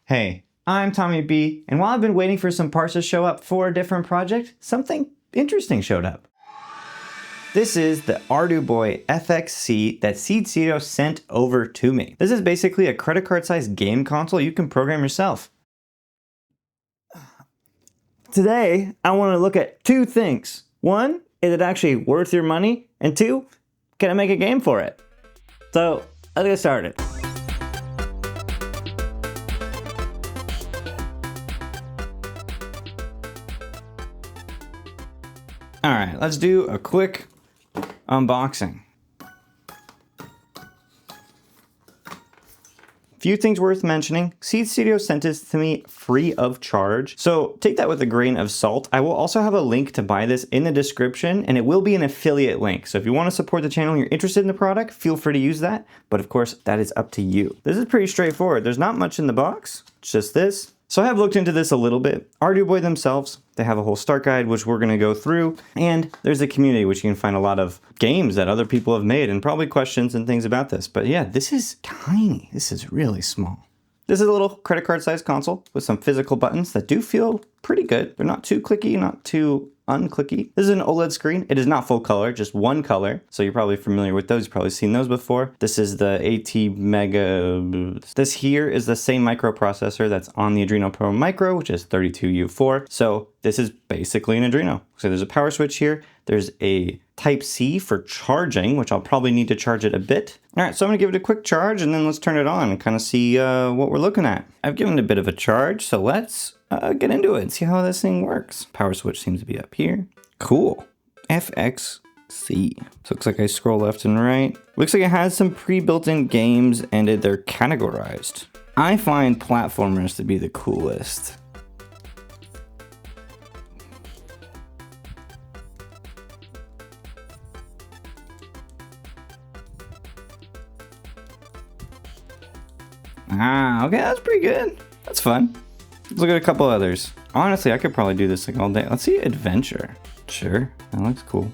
Hey, I'm Tommy B, and while I've been waiting for some parts to show up for a different project, something interesting showed up. This is the Arduboy FXC that Seed Studio sent over to me. This is basically a credit card sized game console you can program yourself. Today, I want to look at two things. One, is it actually worth your money? And two, can I make a game for it? So, let's get started. All right, let's do a quick unboxing. Few things worth mentioning. Seed Studio sent this to me free of charge, so take that with a grain of salt. I will also have a link to buy this in the description, and it will be an affiliate link. So if you want to support the channel and you're interested in the product, feel free to use that. But of course, that is up to you. This is pretty straightforward. There's not much in the box, it's just this. So I have looked into this a little bit. Arduboy themselves, they have a whole start guide, which we're gonna go through. And there's a community, which you can find a lot of games that other people have made and probably questions and things about this. But yeah, this is tiny. This is really small. This is a little credit card sized console with some physical buttons that do feel pretty good. They're not too clicky, not too unclicky. This is an OLED screen. It is not full color, just one color. So you're probably familiar with those. You've probably seen those before. This is the AT Mega. This here is the same microprocessor that's on the Adreno Pro Micro, which is 32U4. So this is basically an Adreno. So there's a power switch here. There's a Type-C for charging, which I'll probably need to charge it a bit. All right, so I'm gonna give it a quick charge and then let's turn it on and kind of see what we're looking at. I've given it a bit of a charge, so let's get into it and see how this thing works. Power switch seems to be up here. Cool. FXC. So looks like I scroll left and right. Looks like it has some pre-built-in games and they're categorized. I find platformers to be the coolest. Ah, okay, that's pretty good. That's fun. Let's look at a couple others. Honestly, I could probably do this like all day. Let's see adventure. Sure, that looks cool.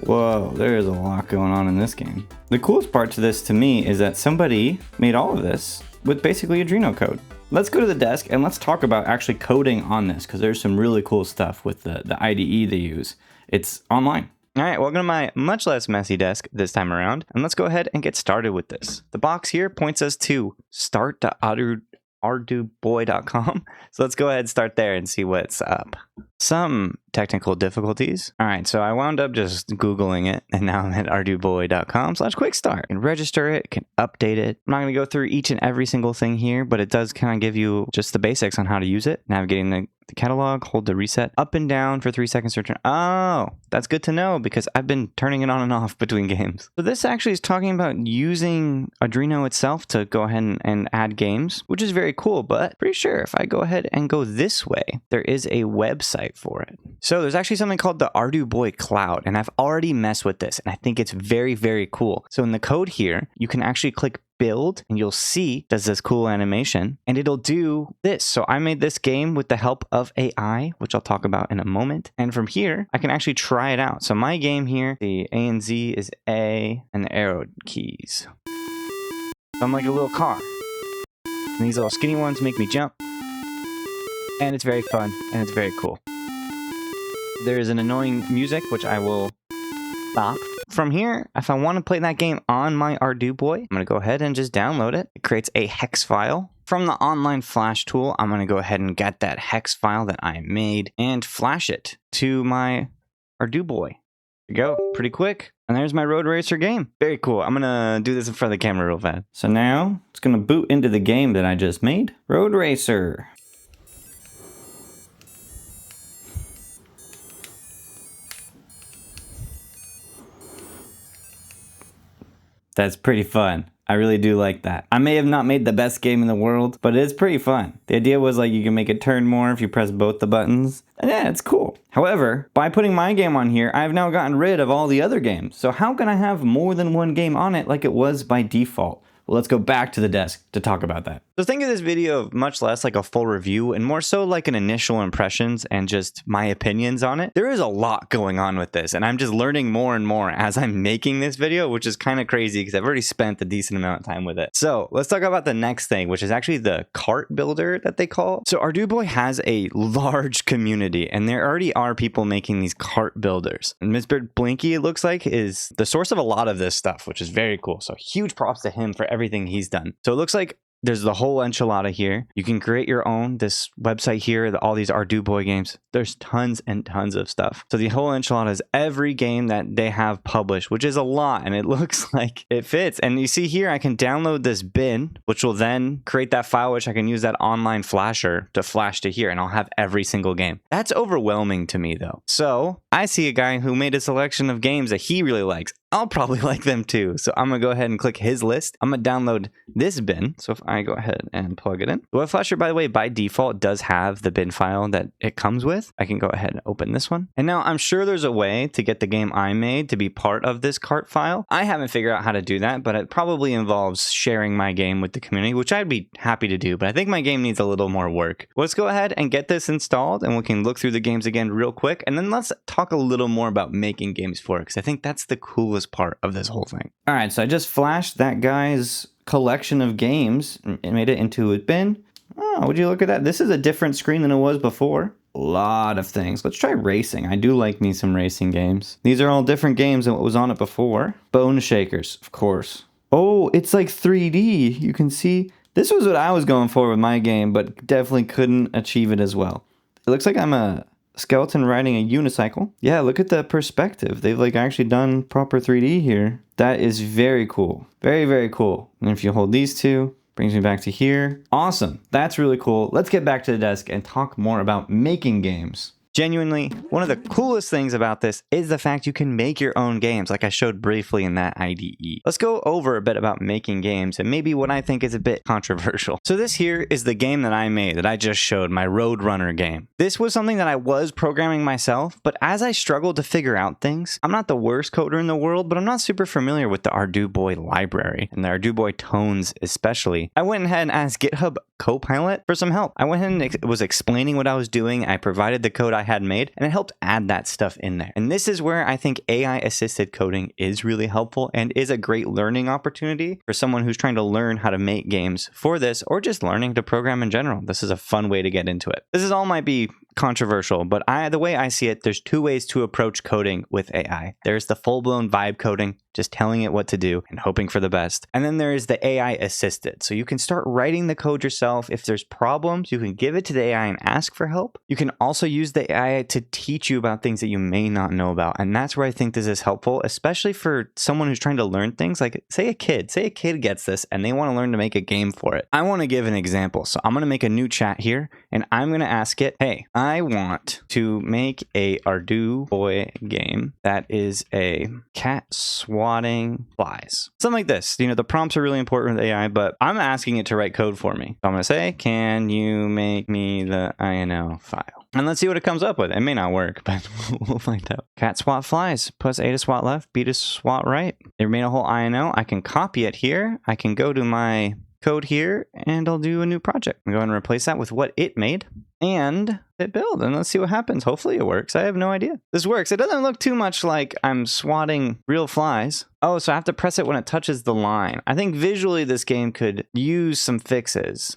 Whoa, there is a lot going on in this game. The coolest part to this to me is that somebody made all of this with basically Adreno code. Let's go to the desk and let's talk about actually coding on this because there's some really cool stuff with the IDE they use. It's online. All right, welcome to my much less messy desk this time around, and let's go ahead and get started with this. The box here points us to start.arduboy.com, so let's go ahead and start there and see what's up. Some technical difficulties. All right, so I wound up just Googling it, and now I'm at arduboy.com/quickstart. And register it, can update it. I'm not gonna go through each and every single thing here, but it does kind of give you just the basics on how to use it. Navigating the catalog, hold the reset up and down for 3 seconds to turn. Oh, that's good to know because I've been turning it on and off between games. So this actually is talking about using Adreno itself to go ahead and add games, which is very cool, but pretty sure if I go ahead and go this way, there is a website for it. So there's actually something called the Arduboy Cloud, and I've already messed with this, and I think it's very, very cool. So in the code here, you can actually click build and you'll see does this cool animation and it'll do this. So I made this game with the help of AI, which I'll talk about in a moment. And from here, I can actually try it out. So my game here, the A and Z is A and the arrow keys. So I'm like a little car. And these little skinny ones make me jump. And it's very fun and it's very cool. There is an annoying music, which I will stop. From here, if I want to play that game on my Arduboy, I'm going to go ahead and just download it. It creates a hex file. From the online flash tool, I'm going to go ahead and get that hex file that I made and flash it to my Arduboy. There you go, pretty quick. And there's my Road Racer game. Very cool. I'm going to do this in front of the camera real fast. So now it's going to boot into the game that I just made. Road Racer. That's pretty fun. I really do like that. I may have not made the best game in the world, but it's pretty fun. The idea was like you can make it turn more if you press both the buttons. And yeah, it's cool. However, by putting my game on here, I've now gotten rid of all the other games. So how can I have more than one game on it like it was by default? Well, let's go back to the desk to talk about that. So think of this video much less like a full review and more so like an initial impressions and just my opinions on it. There is a lot going on with this, and I'm just learning more and more as I'm making this video, which is kind of crazy because I've already spent a decent amount of time with it. So let's talk about the next thing, which is actually the cart builder that they call. So Arduboy has a large community, and there already are people making these cart builders. And Mr. Blinky, it looks like, is the source of a lot of this stuff, which is very cool. So huge props to him for everything he's done. So it looks like there's the whole enchilada here. You can create your own. This website here, all these Arduboy games, there's tons and tons of stuff. So the whole enchilada is every game that they have published, which is a lot, and it looks like it fits. And you see here, I can download this bin, which will then create that file, which I can use that online flasher to flash to here, and I'll have every single game. That's overwhelming to me, though. So I see a guy who made a selection of games that he really likes. I'll probably like them too. So I'm gonna go ahead and click his list. I'm gonna download this bin. So if I go ahead and plug it in. The web flasher, by the way, by default does have the bin file that it comes with. I can go ahead and open this one. And now I'm sure there's a way to get the game I made to be part of this cart file. I haven't figured out how to do that, but it probably involves sharing my game with the community, which I'd be happy to do, but I think my game needs a little more work. Let's go ahead and get this installed, and we can look through the games again real quick. And then let's talk a little more about making games for it, because I think that's the coolest part of this whole thing. All right, so I just flashed that guy's collection of games and made it into a bin. Oh, would you look at that? This is a different screen than it was before. A lot of things. Let's try racing. I do like me some racing games. These are all different games than what was on it before. Bone Shakers, of course. Oh, it's like 3D. You can see. This was what I was going for with my game, but definitely couldn't achieve it as well. It looks like I'm a skeleton riding a unicycle. Yeah, look at the perspective. They've like actually done proper 3D here. That is very cool. Very, very cool. And if you hold these two, brings me back to here. Awesome. That's really cool. Let's get back to the desk and talk more about making games. Genuinely, one of the coolest things about this is the fact you can make your own games, like I showed briefly in that IDE. Let's go over a bit about making games and maybe what I think is a bit controversial. So this here is the game that I made that I just showed, my Roadrunner game. This was something that I was programming myself, but as I struggled to figure out things, I'm not the worst coder in the world, but I'm not super familiar with the Arduboy library and the Arduboy tones especially. I went ahead and asked GitHub Copilot for some help. I went ahead and was explaining what I was doing. I provided the code I had made, and it helped add that stuff in there. And this is where I think AI assisted coding is really helpful and is a great learning opportunity for someone who's trying to learn how to make games for this, or just learning to program in general. This is a fun way to get into it. This is all might be controversial, but the way I see it, there's two ways to approach coding with AI. There's the full-blown vibe coding, just telling it what to do and hoping for the best. And then there is the AI assisted. So you can start writing the code yourself. If there's problems, you can give it to the AI and ask for help. You can also use the AI to teach you about things that you may not know about. And that's where I think this is helpful, especially for someone who's trying to learn things. Like say a kid gets this and they want to learn to make a game for it. I want to give an example. So I'm going to make a new chat here and I'm going to ask it, hey, I want to make a Arduboy game that is a cat swatting flies. Something like this. You know, the prompts are really important with AI, but I'm asking it to write code for me. So I'm going to say, can you make me the INO file? And let's see what it comes up with. It may not work, but we'll find out. Cat swat flies. Press A to swat left, B to swat right. It made a whole INO. I can copy it here. I can go to my code here and I'll do a new project. I'm going to replace that with what it made and hit build and let's see what happens. Hopefully it works. I have no idea. This works. It doesn't look too much like I'm swatting real flies. Oh, so I have to press it when it touches the line. I think visually this game could use some fixes.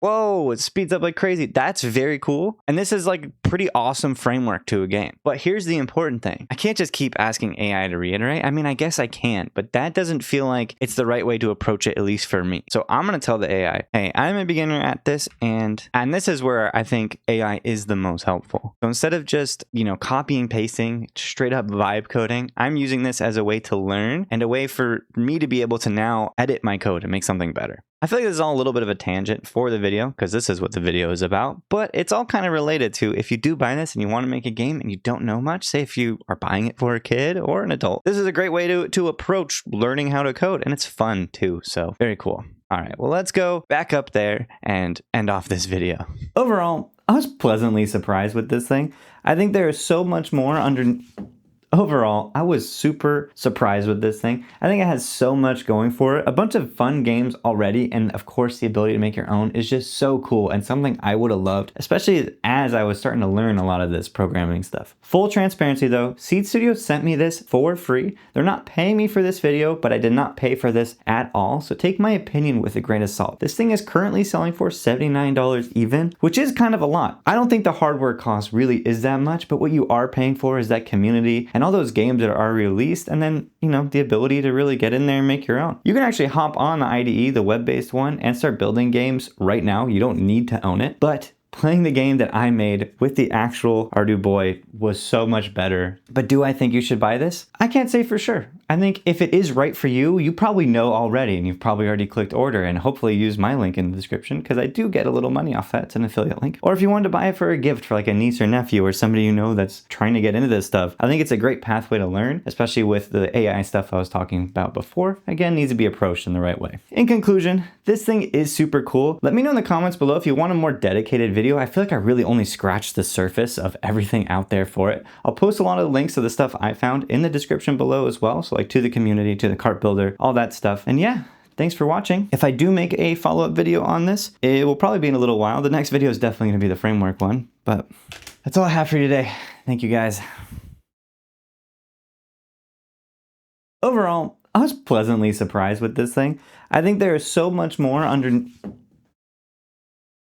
Whoa, it speeds up like crazy. That's very cool. And this is like pretty awesome framework to a game. But here's the important thing. I can't just keep asking AI to reiterate. I mean, I guess I can, but that doesn't feel like it's the right way to approach it, at least for me. So I'm going to tell the AI, hey, I'm a beginner at this. And this is where I think AI is the most helpful. So instead of just, copying, pasting, straight up vibe coding, I'm using this as a way to learn and a way for me to be able to now edit my code and make something better. I feel like this is all a little bit of a tangent for the video because this is what the video is about, but it's all kind of related to if you do buy this and you want to make a game and you don't know much, say if you are buying it for a kid or an adult, this is a great way to approach learning how to code, and it's fun too, so very cool. All right, well, let's go back up there and end off this video. Overall, I was pleasantly surprised with this thing. I think there is so much more Overall, I was super surprised with this thing. I think it has so much going for it. A bunch of fun games already, and of course the ability to make your own is just so cool and something I would have loved, especially as I was starting to learn a lot of this programming stuff. Full transparency though, Seed Studio sent me this for free. They're not paying me for this video, but I did not pay for this at all, so take my opinion with a grain of salt. This thing is currently selling for $79 even, which is kind of a lot. I don't think the hardware cost really is that much, but what you are paying for is that community and all those games that are released, and then, you know, the ability to really get in there and make your own. You can actually hop on the IDE, the web-based one, and start building games right now. You don't need to own it, but playing the game that I made with the actual Arduboy was so much better. But do I think you should buy this? I can't say for sure. I think if it is right for you, you probably know already, and you've probably already clicked order, and hopefully use my link in the description because I do get a little money off that. It's an affiliate link. Or if you wanted to buy it for a gift for like a niece or nephew or somebody you know that's trying to get into this stuff, I think it's a great pathway to learn, especially with the AI stuff I was talking about before. Again, needs to be approached in the right way. In conclusion, this thing is super cool. Let me know in the comments below if you want a more dedicated video. I feel like I really only scratched the surface of everything out there for it. I'll post a lot of links to the stuff I found in the description below as well. So like to the community, to the cart builder, all that stuff. And yeah, thanks for watching. If I do make a follow-up video on this, it will probably be in a little while. The next video is definitely going to be the framework one, but that's all I have for you today. Thank you guys. Overall, I was pleasantly surprised with this thing. I think there is so much more under